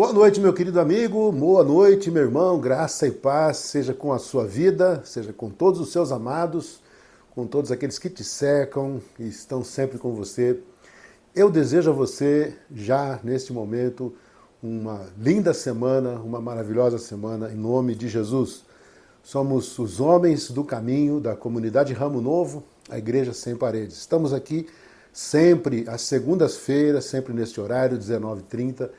Boa noite, meu querido amigo, boa noite, meu irmão, graça e paz seja com a sua vida, seja com todos os seus amados, com todos aqueles que te cercam e estão sempre com você. Eu desejo a você, já neste momento, uma linda semana, uma maravilhosa semana, em nome de Jesus. Somos os homens do caminho da comunidade Ramo Novo, a Igreja Sem Paredes. Estamos aqui sempre às segundas-feiras, sempre neste horário, 19h30,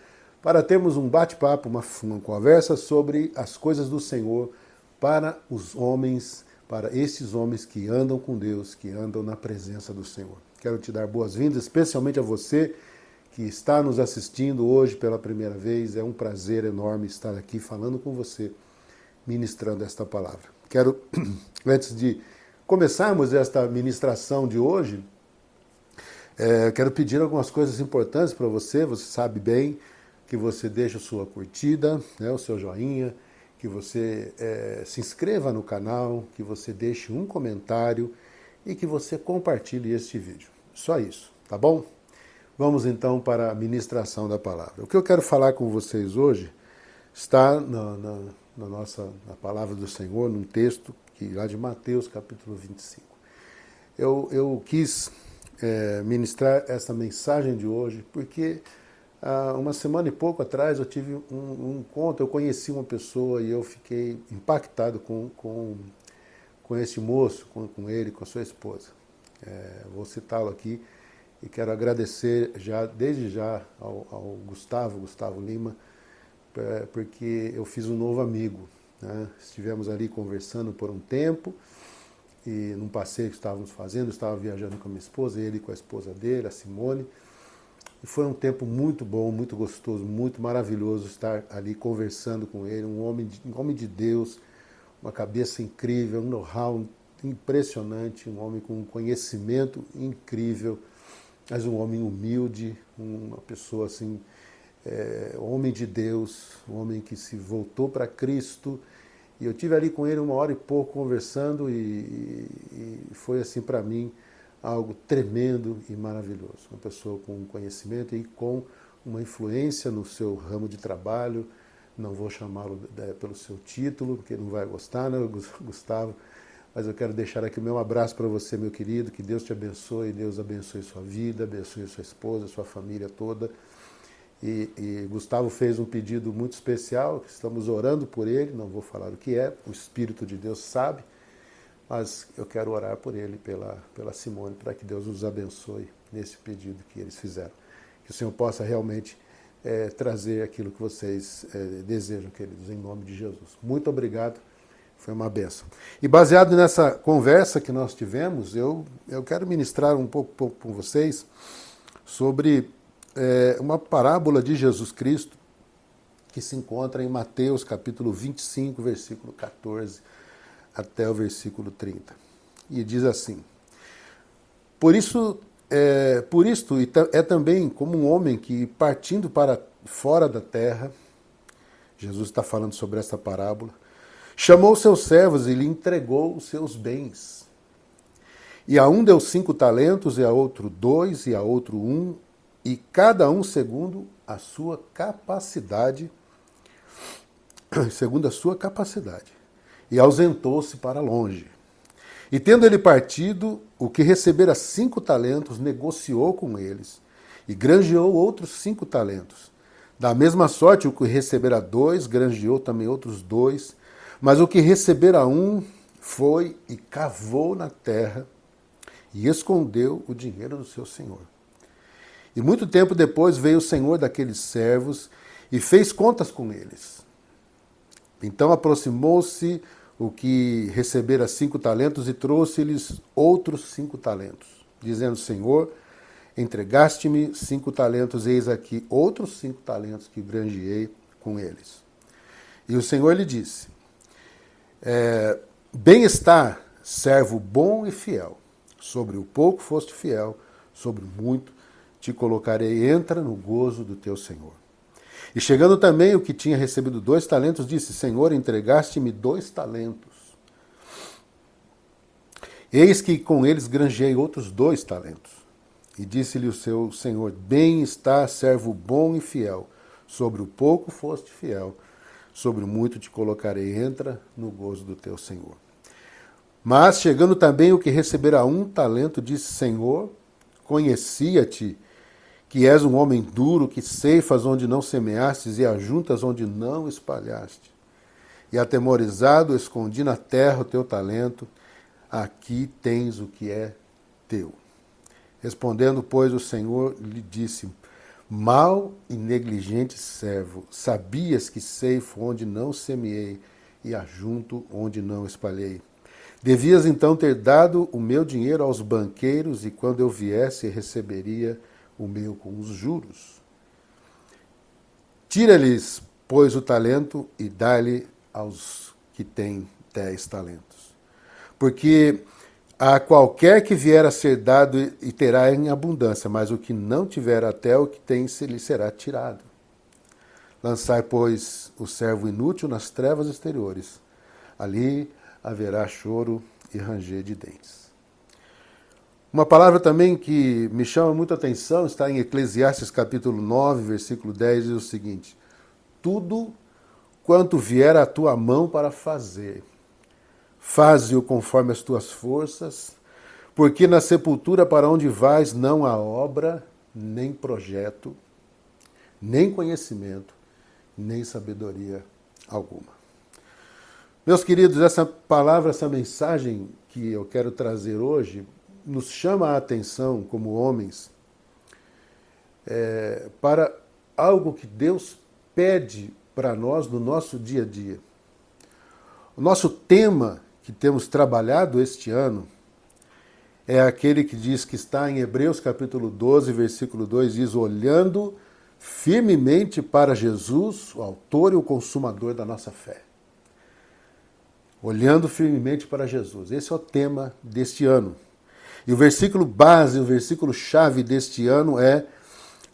para termos um bate-papo, uma conversa sobre as coisas do Senhor para os homens, para esses homens que andam com Deus, que andam na presença do Senhor. Quero te dar boas-vindas, especialmente a você que está nos assistindo hoje pela primeira vez. É um prazer enorme estar aqui falando com você, ministrando esta palavra. Quero, antes de começarmos esta ministração de hoje, quero pedir algumas coisas importantes para você. Você sabe bem que você deixe a sua curtida, né, o seu joinha, que você se inscreva no canal, que você deixe um comentário e que você compartilhe este vídeo. Só isso, tá bom? Vamos então para a ministração da palavra. O que eu quero falar com vocês hoje está na palavra do Senhor, num texto lá de Mateus, capítulo 25. Eu quis ministrar essa mensagem de hoje porque há uma semana e pouco atrás eu tive um encontro, eu conheci uma pessoa e eu fiquei impactado com esse moço, com ele, com a sua esposa. Vou citá-lo aqui e quero agradecer desde já ao Gustavo Lima, porque eu fiz um novo amigo, né? Estivemos ali conversando por um tempo e num passeio que estávamos fazendo, eu estava viajando com a minha esposa, ele com a esposa dele, a Simone. E foi um tempo muito bom, muito gostoso, muito maravilhoso estar ali conversando com ele, um homem de Deus, uma cabeça incrível, um know-how impressionante, um homem com um conhecimento incrível, mas um homem humilde, uma pessoa assim, homem de Deus, um homem que se voltou para Cristo. E eu tive ali com ele 1 hora e pouco conversando e foi assim para mim algo tremendo e maravilhoso. Uma pessoa com conhecimento e com uma influência no seu ramo de trabalho. Não vou chamá-lo pelo seu título, porque não vai gostar, né, Gustavo? Mas eu quero deixar aqui o meu abraço para você, meu querido. Que Deus te abençoe, Deus abençoe sua vida, abençoe sua esposa, sua família toda. E Gustavo fez um pedido muito especial, que estamos orando por ele, não vou falar o que é, o Espírito de Deus sabe. Mas eu quero orar por ele, pela Simone, para que Deus nos abençoe nesse pedido que eles fizeram. Que o Senhor possa realmente trazer aquilo que vocês desejam, queridos, em nome de Jesus. Muito obrigado, foi uma bênção. E baseado nessa conversa que nós tivemos, eu quero ministrar um pouco com vocês sobre uma parábola de Jesus Cristo que se encontra em Mateus capítulo 25, versículo 14, até o versículo 30. E diz assim: Por isto é também como um homem que, partindo para fora da terra, Jesus está falando sobre essa parábola, chamou seus servos e lhe entregou os seus bens. E a um deu 5 talentos, e a outro 2, e a outro 1, e cada um segundo a sua capacidade, e ausentou-se para longe. E tendo ele partido, o que recebera 5 talentos, negociou com eles, e granjeou outros 5 talentos. Da mesma sorte, o que recebera 2, granjeou também outros 2, mas o que recebera 1, foi e cavou na terra, e escondeu o dinheiro do seu senhor. E muito tempo depois veio o senhor daqueles servos, e fez contas com eles. Então aproximou-se o que recebera 5 talentos e trouxe-lhes outros 5 talentos, dizendo: Senhor, entregaste-me 5 talentos, eis aqui outros 5 talentos que granjeei com eles. E o Senhor lhe disse: Bem está, servo bom e fiel. Sobre o pouco foste fiel, sobre o muito te colocarei, entra no gozo do teu Senhor. E chegando também o que tinha recebido 2 talentos, disse: Senhor, entregaste-me 2 talentos. Eis que com eles granjeei outros 2 talentos. E disse-lhe o seu senhor: Bem está, servo bom e fiel. Sobre o pouco foste fiel, sobre o muito te colocarei, entra no gozo do teu Senhor. Mas, chegando também o que recebera 1 talento, disse: Senhor, conhecia-te, que és um homem duro, que ceifas onde não semeastes e ajuntas onde não espalhaste. E atemorizado, escondi na terra o teu talento, aqui tens o que é teu. Respondendo, pois, o Senhor lhe disse: Mau e negligente servo, sabias que ceifo onde não semeei e ajunto onde não espalhei. Devias então ter dado o meu dinheiro aos banqueiros, e quando eu viesse, receberia o meu com os juros. Tira-lhes, pois, o talento e dá-lhe aos que têm 10 talentos. Porque a qualquer que vier a ser dado e terá em abundância, mas o que não tiver, até o que tem lhe será tirado. Lançai, pois, o servo inútil nas trevas exteriores. Ali haverá choro e ranger de dentes. Uma palavra também que me chama muita atenção está em Eclesiastes capítulo 9, versículo 10, diz o seguinte: tudo quanto vier à tua mão para fazer, faze-o conforme as tuas forças, porque na sepultura para onde vais não há obra, nem projeto, nem conhecimento, nem sabedoria alguma. Meus queridos, essa palavra, essa mensagem que eu quero trazer hoje, nos chama a atenção como homens para algo que Deus pede para nós no nosso dia a dia. O nosso tema que temos trabalhado este ano é aquele que diz que está em Hebreus capítulo 12, versículo 2, diz: olhando firmemente para Jesus, o autor e o consumador da nossa fé. Olhando firmemente para Jesus. Esse é o tema deste ano. E o versículo base, o versículo chave deste ano é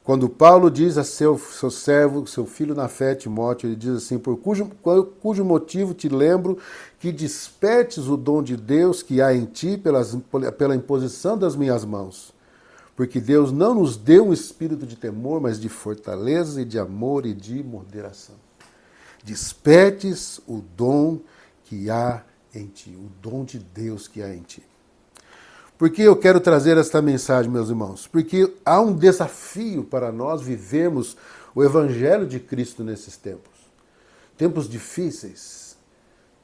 quando Paulo diz a seu servo, seu filho na fé, Timóteo, ele diz assim: por cujo motivo te lembro que despertes o dom de Deus que há em ti pela imposição das minhas mãos. Porque Deus não nos deu um espírito de temor, mas de fortaleza e de amor e de moderação. Despertes o dom que há em ti, o dom de Deus que há em ti. Por que eu quero trazer esta mensagem, meus irmãos? Porque há um desafio para nós vivermos o Evangelho de Cristo nesses tempos. Tempos difíceis,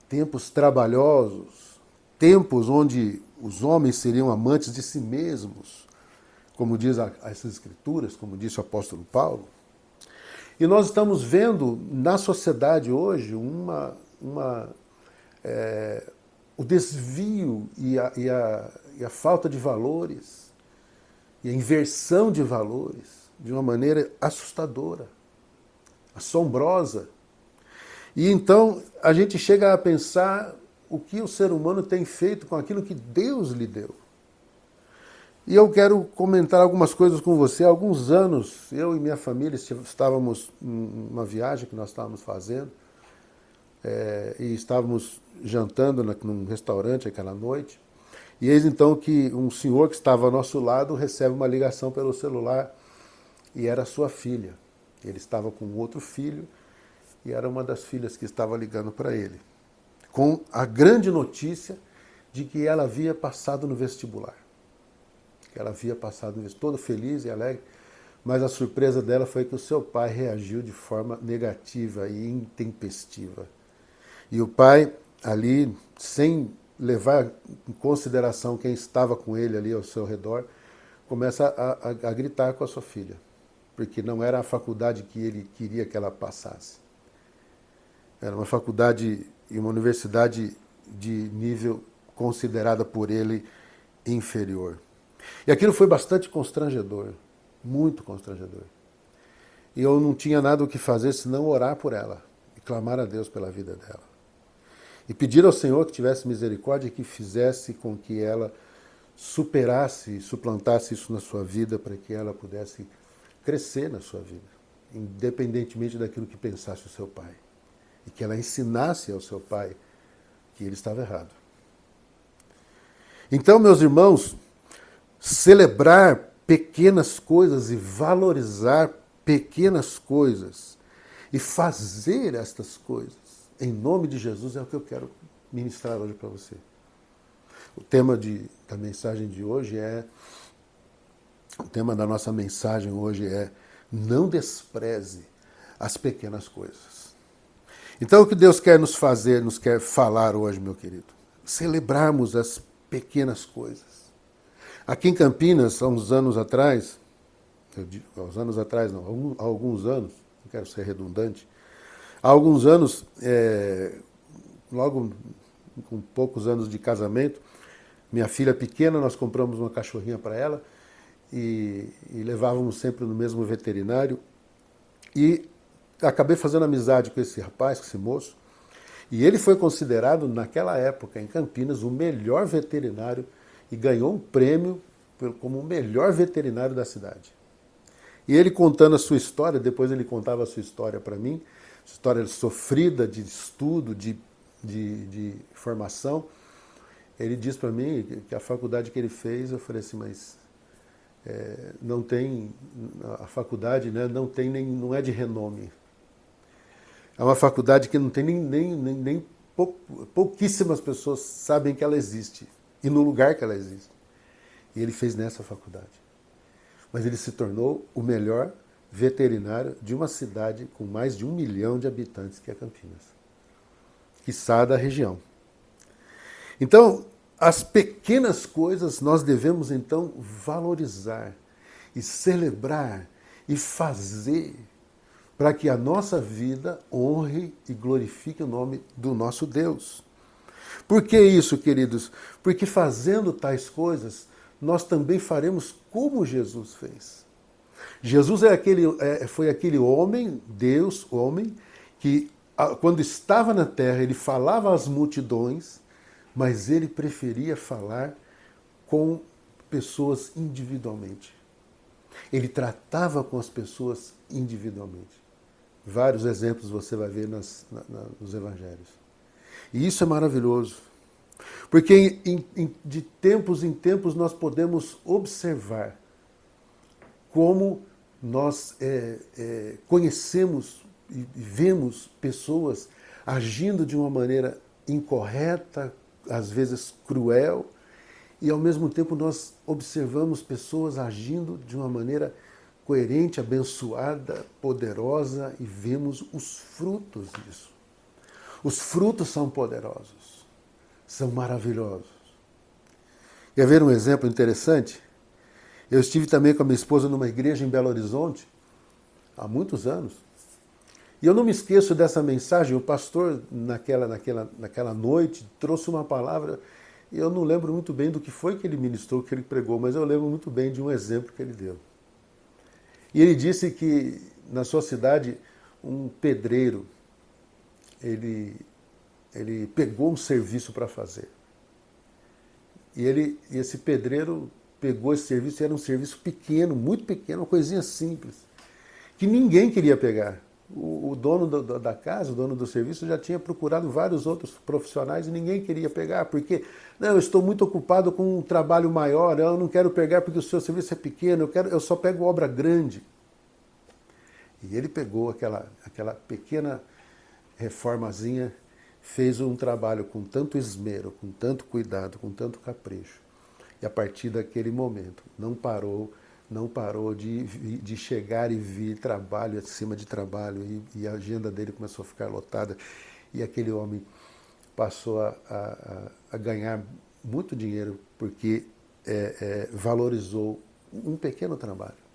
tempos trabalhosos, tempos onde os homens seriam amantes de si mesmos, como diz essas Escrituras, como disse o apóstolo Paulo. E nós estamos vendo na sociedade hoje o desvio e a falta de valores, e a inversão de valores, de uma maneira assustadora, assombrosa. E então a gente chega a pensar o que o ser humano tem feito com aquilo que Deus lhe deu. E eu quero comentar algumas coisas com você. Há alguns anos, eu e minha família estávamos numa viagem que nós estávamos fazendo, e estávamos jantando num restaurante aquela noite, e eis então que um senhor que estava ao nosso lado recebe uma ligação pelo celular, e era sua filha. Ele estava com outro filho, e era uma das filhas que estava ligando para ele, com a grande notícia de que ela havia passado no vestibular. Que ela havia passado no vestibular, todo feliz e alegre, mas a surpresa dela foi que o seu pai reagiu de forma negativa e intempestiva. E o pai, ali, sem levar em consideração quem estava com ele ali ao seu redor, começa a gritar com a sua filha, porque não era a faculdade que ele queria que ela passasse. Era uma faculdade e uma universidade de nível considerada por ele inferior. E aquilo foi bastante constrangedor, muito constrangedor. E eu não tinha nada o que fazer senão orar por ela e clamar a Deus pela vida dela. E pedir ao Senhor que tivesse misericórdia e que fizesse com que ela superasse e suplantasse isso na sua vida, para que ela pudesse crescer na sua vida, independentemente daquilo que pensasse o seu pai. E que ela ensinasse ao seu pai que ele estava errado. Então, meus irmãos, celebrar pequenas coisas e valorizar pequenas coisas e fazer estas coisas. Em nome de Jesus é o que eu quero ministrar hoje para você. O tema da mensagem de hoje o tema da nossa mensagem hoje é: não despreze as pequenas coisas. Então o que Deus quer nos fazer, nos quer falar hoje, meu querido? Celebrarmos as pequenas coisas. Aqui em Campinas, há uns anos atrás, há alguns anos, não quero ser redundante, há alguns anos, logo com poucos anos de casamento, minha filha pequena, nós compramos uma cachorrinha para ela e levávamos sempre no mesmo veterinário. E acabei fazendo amizade com esse rapaz, com esse moço, e ele foi considerado, naquela época, em Campinas, o melhor veterinário e ganhou um prêmio como o melhor veterinário da cidade. E ele contando a sua história, depois ele contava a sua história para mim, história sofrida de estudo, de formação. Ele disse para mim que a faculdade que ele fez, eu falei assim, mas não tem, a faculdade, né, não é de renome. É uma faculdade que não tem pouquíssimas pessoas sabem que ela existe e no lugar que ela existe. E ele fez nessa faculdade. Mas ele se tornou o melhor veterinário de uma cidade com mais de 1 milhão de habitantes, que é Campinas, quiçá da região. Então, as pequenas coisas nós devemos então valorizar e celebrar e fazer para que a nossa vida honre e glorifique o nome do nosso Deus. Por que isso, queridos? Porque fazendo tais coisas, nós também faremos como Jesus fez. Jesus foi aquele homem, Deus, homem, que quando estava na terra, ele falava às multidões, mas ele preferia falar com pessoas individualmente. Ele tratava com as pessoas individualmente. Vários exemplos você vai ver nos evangelhos. E isso é maravilhoso. Porque de tempos em tempos nós podemos observar como nós conhecemos e vemos pessoas agindo de uma maneira incorreta, às vezes cruel, e ao mesmo tempo nós observamos pessoas agindo de uma maneira coerente, abençoada, poderosa, e vemos os frutos disso. Os frutos são poderosos, são maravilhosos. Quer ver um exemplo interessante? Eu estive também com a minha esposa numa igreja em Belo Horizonte, há muitos anos, e eu não me esqueço dessa mensagem. O pastor, naquela noite, trouxe uma palavra, e eu não lembro muito bem do que foi que ele ministrou, que ele pregou, mas eu lembro muito bem de um exemplo que ele deu. E ele disse que na sua cidade, um pedreiro, ele pegou um serviço para fazer. E esse pedreiro pegou esse serviço, e era um serviço pequeno, muito pequeno, uma coisinha simples, que ninguém queria pegar. O dono da casa, o dono do serviço, já tinha procurado vários outros profissionais e ninguém queria pegar, porque não, eu estou muito ocupado com um trabalho maior, eu não quero pegar porque o seu serviço é pequeno, eu só pego obra grande. E ele pegou aquela pequena reformazinha, fez um trabalho com tanto esmero, com tanto cuidado, com tanto capricho. E a partir daquele momento, não parou de chegar e vir trabalho acima de trabalho, e a agenda dele começou a ficar lotada, e aquele homem passou a ganhar muito dinheiro porque valorizou um pequeno trabalho.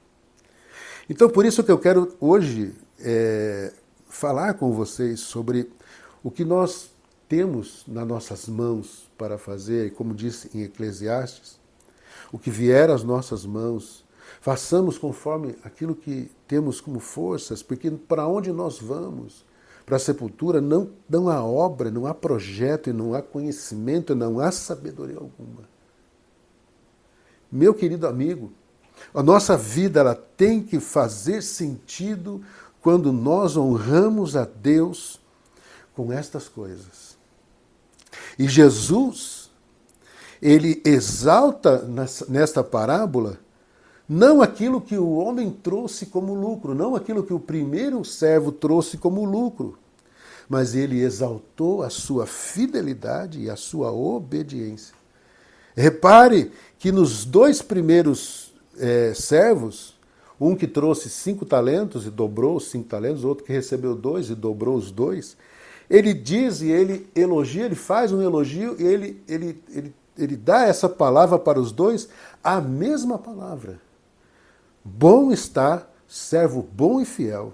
Então, por isso que eu quero hoje falar com vocês sobre o que nós temos nas nossas mãos para fazer, e como disse em Eclesiastes, o que vier às nossas mãos, façamos conforme aquilo que temos como forças, porque para onde nós vamos, para a sepultura, não há obra, não há projeto, e não há conhecimento, não há sabedoria alguma. Meu querido amigo, a nossa vida ela tem que fazer sentido quando nós honramos a Deus com estas coisas. E Jesus, ele exalta nesta parábola Não aquilo que o homem trouxe como lucro, não aquilo que o primeiro servo trouxe como lucro, mas ele exaltou a sua fidelidade e a sua obediência. Repare que nos dois primeiros servos, um que trouxe 5 talentos e dobrou os 5 talentos, outro que recebeu 2 e dobrou os 2, ele diz e ele elogia, ele faz um elogio e ele dá essa palavra para os dois, a mesma palavra. Bom está, servo bom e fiel.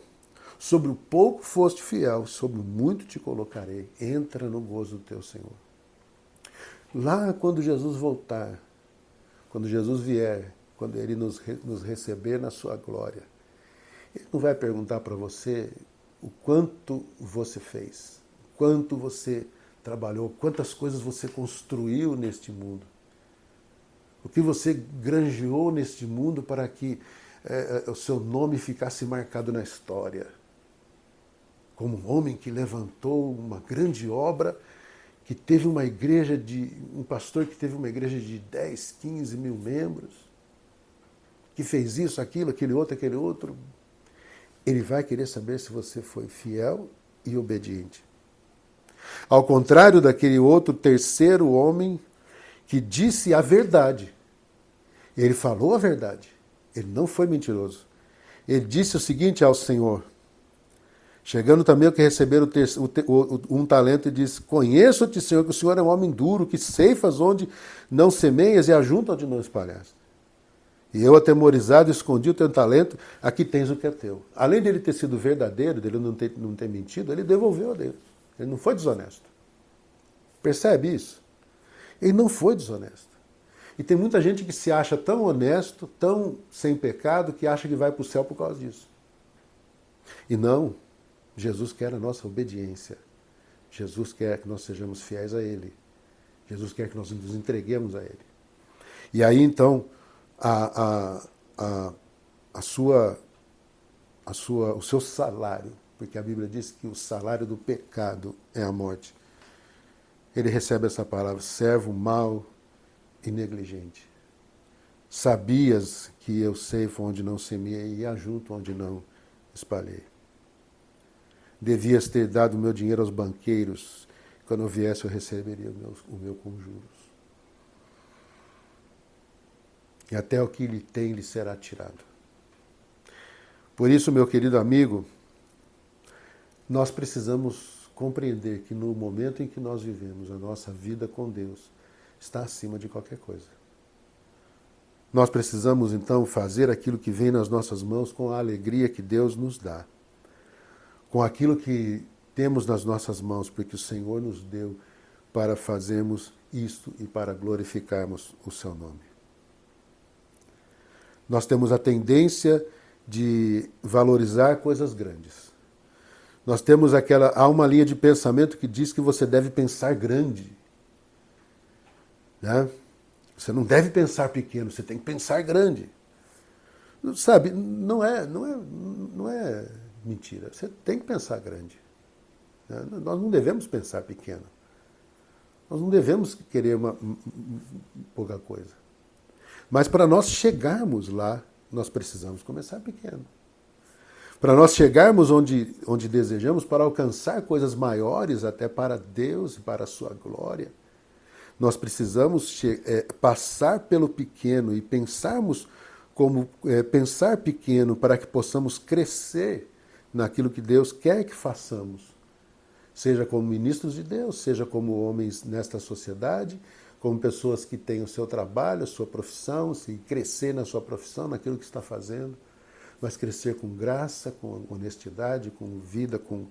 Sobre o pouco foste fiel, sobre o muito te colocarei. Entra no gozo do teu Senhor. Lá quando Jesus voltar, quando Jesus vier, quando ele nos receber na sua glória, ele não vai perguntar para você o quanto você fez, o quanto você trabalhou, quantas coisas você construiu neste mundo, o que você granjeou neste mundo para que o seu nome ficasse marcado na história. Como um homem que levantou uma grande obra, que teve uma igreja um pastor que teve uma igreja de 10, 15 mil membros, que fez isso, aquilo, aquele outro, ele vai querer saber se você foi fiel e obediente. Ao contrário daquele outro terceiro homem que disse a verdade. Ele falou a verdade. Ele não foi mentiroso. Ele disse o seguinte ao Senhor. Chegando também o que receberam um talento e disse: Conheço-te, Senhor, que o Senhor é um homem duro, que ceifas onde não semeias e ajunta onde não espalhaste. E eu, atemorizado, escondi o teu talento, aqui tens o que é teu. Além dele ter sido verdadeiro, dele não ter mentido, ele devolveu a Deus. Ele não foi desonesto. Percebe isso? Ele não foi desonesto. E tem muita gente que se acha tão honesto, tão sem pecado, que acha que vai para o céu por causa disso. E não. Jesus quer a nossa obediência. Jesus quer que nós sejamos fiéis a Ele. Jesus quer que nós nos entreguemos a Ele. E aí, então, o seu salário, porque a Bíblia diz que o salário do pecado é a morte. Ele recebe essa palavra: servo mau e negligente. Sabias que eu ceifo onde não semeei e ajunto onde não espalhei. Devias ter dado o meu dinheiro aos banqueiros. Quando eu viesse, eu receberia o meu com juros. E até o que ele tem lhe será tirado. Por isso, meu querido amigo, nós precisamos compreender que no momento em que nós vivemos, a nossa vida com Deus está acima de qualquer coisa. Nós precisamos, então, fazer aquilo que vem nas nossas mãos com a alegria que Deus nos dá. Com aquilo que temos nas nossas mãos, porque o Senhor nos deu para fazermos isto e para glorificarmos o seu nome. Nós temos a tendência de valorizar coisas grandes. Nós temos há uma linha de pensamento que diz que você deve pensar grande. Né? Você não deve pensar pequeno, você tem que pensar grande. Sabe, não é mentira. Você tem que pensar grande. Nós não devemos pensar pequeno. Nós não devemos querer pouca coisa. Mas para nós chegarmos lá, nós precisamos começar pequeno. Para nós chegarmos onde desejamos, para alcançar coisas maiores até para Deus e para a sua glória, nós precisamos passar pelo pequeno e pensarmos pensar pequeno para que possamos crescer naquilo que Deus quer que façamos. Seja como ministros de Deus, seja como homens nesta sociedade, como pessoas que têm o seu trabalho, a sua profissão, se crescer na sua profissão, naquilo que está fazendo, mas crescer com graça, com honestidade, com vida, com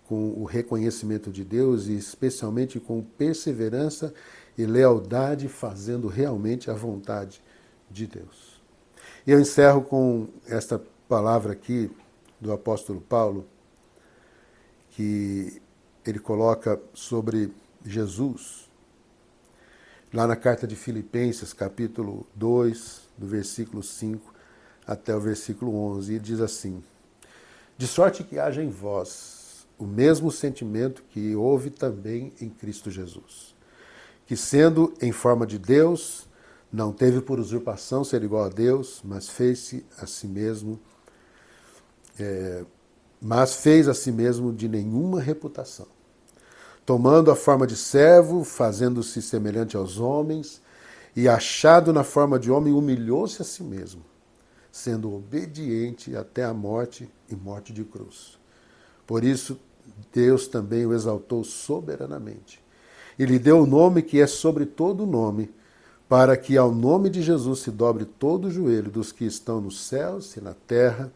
o reconhecimento de Deus e especialmente com perseverança e lealdade, fazendo realmente a vontade de Deus. E eu encerro com esta palavra aqui do apóstolo Paulo, que ele coloca sobre Jesus, lá na carta de Filipenses, capítulo 2, do versículo 5 até o versículo 11, e diz assim: de sorte que haja em vós o mesmo sentimento que houve também em Cristo Jesus, que sendo em forma de Deus, Não teve por usurpação ser igual a Deus, mas fez a si mesmo de nenhuma reputação. Tomando a forma de servo, fazendo-se semelhante aos homens, e achado na forma de homem, humilhou-se a si mesmo, sendo obediente até a morte e morte de cruz. Por isso, Deus também o exaltou soberanamente. E lhe deu o nome que é sobre todo nome, para que ao nome de Jesus se dobre todo o joelho dos que estão nos céus e na terra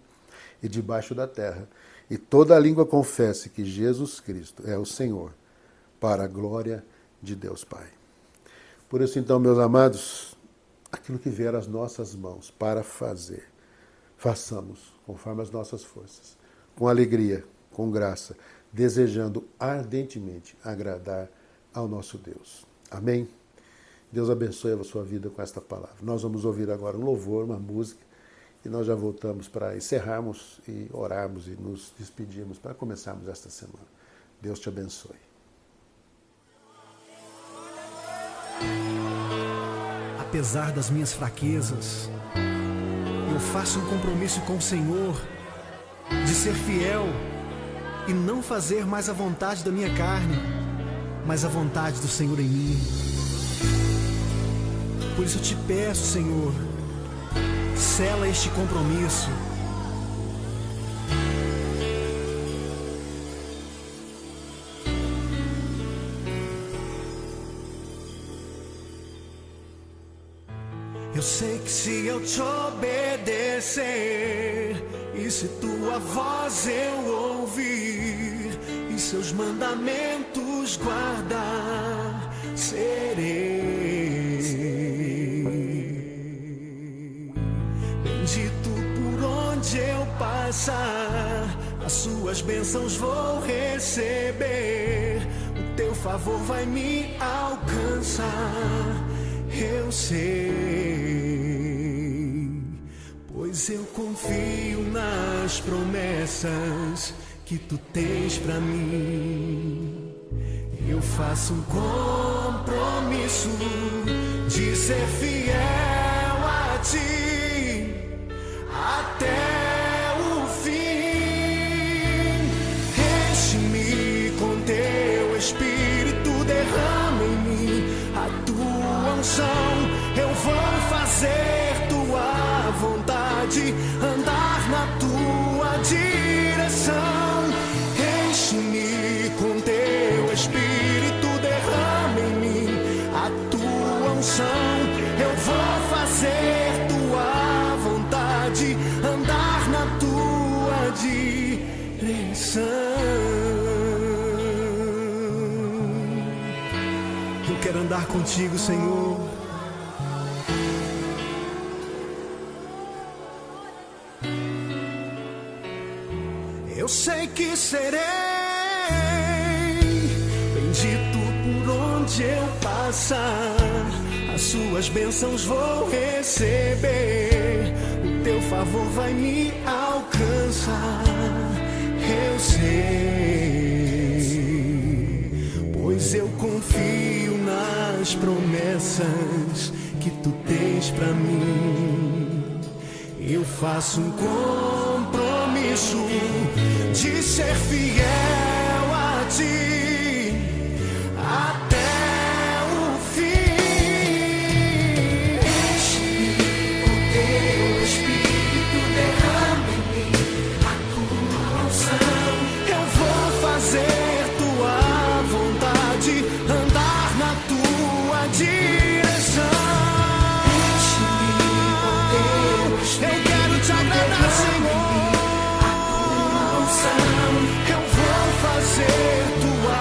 e debaixo da terra, e toda a língua confesse que Jesus Cristo é o Senhor, para a glória de Deus Pai. Por isso, então, meus amados, aquilo que vier às nossas mãos para fazer, façamos conforme as nossas forças, com alegria, com graça, desejando ardentemente agradar ao nosso Deus. Amém? Deus abençoe a sua vida com esta palavra. Nós vamos ouvir agora um louvor, uma música, e nós já voltamos para encerrarmos e orarmos e nos despedirmos para começarmos esta semana. Deus te abençoe. Apesar das minhas fraquezas, eu faço um compromisso com o Senhor de ser fiel e não fazer mais a vontade da minha carne, mas a vontade do Senhor em mim. Por isso eu te peço, Senhor, sela este compromisso. Eu sei que se eu te obedecer, e se tua voz eu ouvir, e seus mandamentos guardar, serei bendito por onde eu passar. As suas bênçãos vou receber, o teu favor vai me alcançar. Eu sei, pois eu confio nas promessas que tu tens pra mim. Eu faço um compromisso de ser fiel a ti até o fim. Enche-me com teu Espírito, derrama em mim a tua unção. Eu vou fazer tua vontade, andar na tua direção. Enche-me com teu Espírito, derrama em mim a tua unção. Eu vou fazer tua vontade, andar na tua direção. Eu quero andar contigo, Senhor. Eu sei que serei bendito por onde eu passar. As suas bênçãos vou receber, o teu favor vai me alcançar. Eu sei, pois eu confio nas promessas que tu tens pra mim. Eu faço um compromisso de ser fiel a ti até o fim. Enche-me com teu Espírito, derrama em mim a tua unção. Eu vou fazer tua vontade, andar na tua direção. Enche-me com teu Espírito, eu quero te agradar, Senhor. Eu vou fazer tua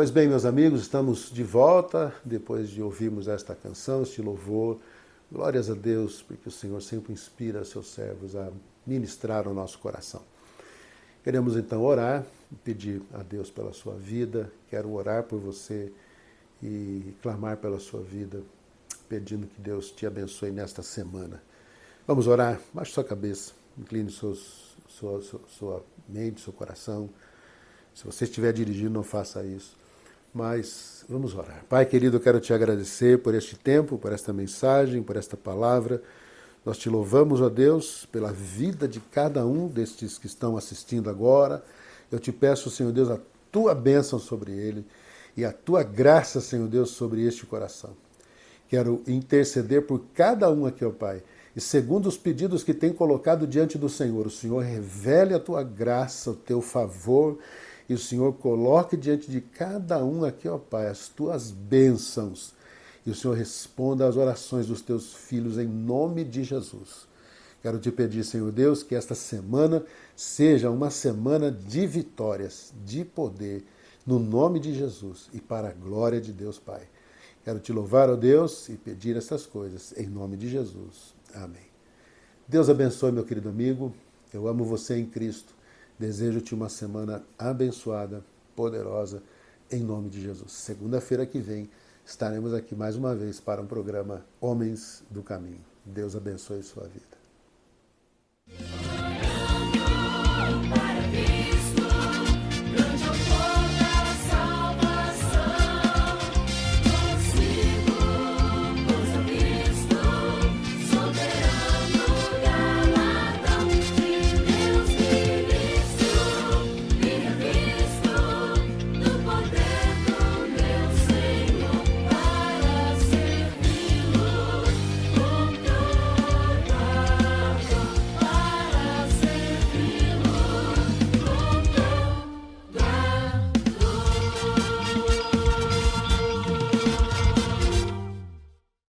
Pois bem, meus amigos, estamos de volta depois de ouvirmos esta canção, este louvor. Glórias a Deus, porque o Senhor sempre inspira seus servos a ministrar o nosso coração. Queremos então orar, pedir a Deus pela sua vida. Quero orar por você e clamar pela sua vida, pedindo que Deus te abençoe nesta semana. Vamos orar? Baixe sua cabeça, incline sua mente, seu coração. Se você estiver dirigindo, não faça isso. Mas vamos orar. Pai querido, eu quero te agradecer por este tempo, por esta mensagem, por esta palavra. Nós te louvamos, ó Deus, pela vida de cada um destes que estão assistindo agora. Eu te peço, Senhor Deus, a tua bênção sobre ele e a tua graça, Senhor Deus, sobre este coração. Quero interceder por cada um aqui, ó Pai. E segundo os pedidos que tem colocado diante do Senhor, o Senhor revele a tua graça, o teu favor, e o Senhor coloque diante de cada um aqui, ó Pai, as tuas bênçãos. E o Senhor responda às orações dos teus filhos em nome de Jesus. Quero te pedir, Senhor Deus, que esta semana seja uma semana de vitórias, de poder, no nome de Jesus e para a glória de Deus Pai. Quero te louvar, ó Deus, e pedir essas coisas em nome de Jesus. Amém. Deus abençoe, meu querido amigo. Eu amo você em Cristo. Desejo-te uma semana abençoada, poderosa, em nome de Jesus. Segunda-feira que vem estaremos aqui mais uma vez para um programa Homens do Caminho. Deus abençoe sua vida.